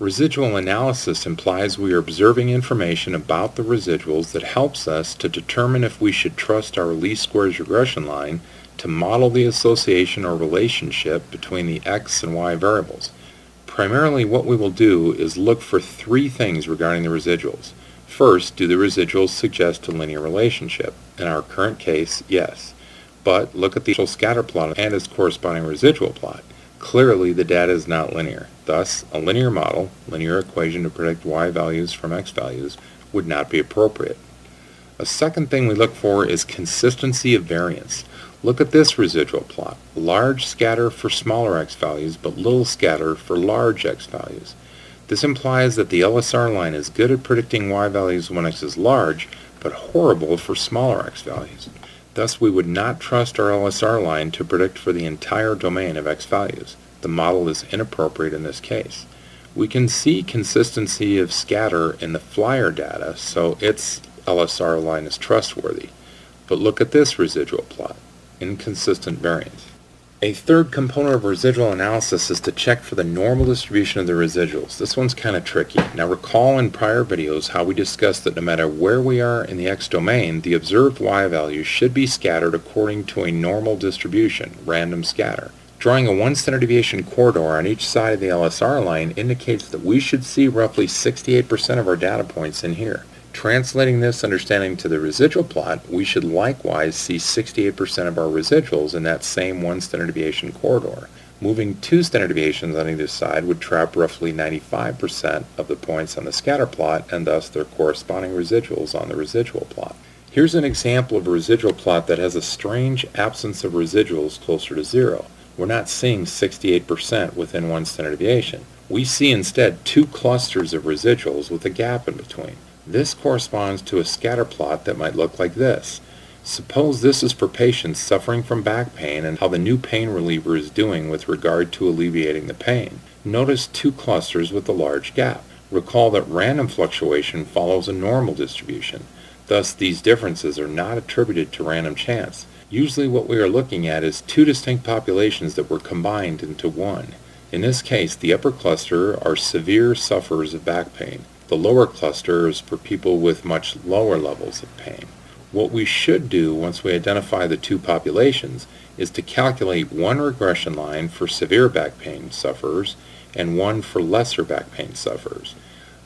Residual analysis implies we are observing information about the residuals that helps us to determine if we should trust our least squares regression line to model the association or relationship between the x and y variables. Primarily what we will do is look for three things regarding the residuals. First, do the residuals suggest a linear relationship? In our current case, yes. But look at the actual scatter plot and its corresponding residual plot. Clearly the data is not linear. Thus, a linear model, linear equation to predict y values from x values, would not be appropriate. A second thing we look for is consistency of variance. Look at this residual plot. Large scatter for smaller x values, but little scatter for large x values. This implies that the LSR line is good at predicting y values when x is large, but horrible for smaller x values. Thus, we would not trust our LSR line to predict for the entire domain of x values. The model is inappropriate in this case. We can see consistency of scatter in the flyer data, so its LSR line is trustworthy. But look at this residual plot. Inconsistent variance. A third component of residual analysis is to check for the normal distribution of the residuals. This one's kind of tricky. Now recall in prior videos how we discussed that no matter where we are in the x domain, the observed y values should be scattered according to a normal distribution, random scatter. Drawing a 1 standard deviation corridor on each side of the LSR line indicates that we should see roughly 68% of our data points in here. Translating this understanding to the residual plot, we should likewise see 68% of our residuals in that same 1 standard deviation corridor. Moving 2 standard deviations on either side would trap roughly 95% of the points on the scatter plot and thus their corresponding residuals on the residual plot. Here's an example of a residual plot that has a strange absence of residuals closer to 0. We're not seeing 68% within 1 standard deviation. We see instead two clusters of residuals with a gap in between. This corresponds to a scatter plot that might look like this. Suppose this is for patients suffering from back pain and how the new pain reliever is doing with regard to alleviating the pain. Notice two clusters with a large gap. Recall that random fluctuation follows a normal distribution. Thus, these differences are not attributed to random chance. Usually what we are looking at is two distinct populations that were combined into one. In this case, the upper cluster are severe sufferers of back pain. The lower cluster is for people with much lower levels of pain. What we should do once we identify the two populations is to calculate one regression line for severe back pain sufferers and one for lesser back pain sufferers.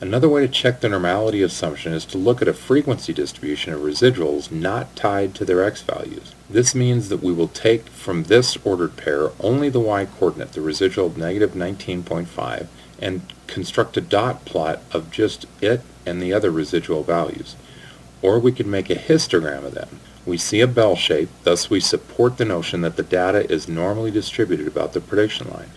Another way to check the normality assumption is to look at a frequency distribution of residuals not tied to their x values. This means that we will take from this ordered pair only the y-coordinate, the residual of -19.5, and construct a dot plot of just it and the other residual values. Or we could make a histogram of them. We see a bell shape, thus we support the notion that the data is normally distributed about the prediction line.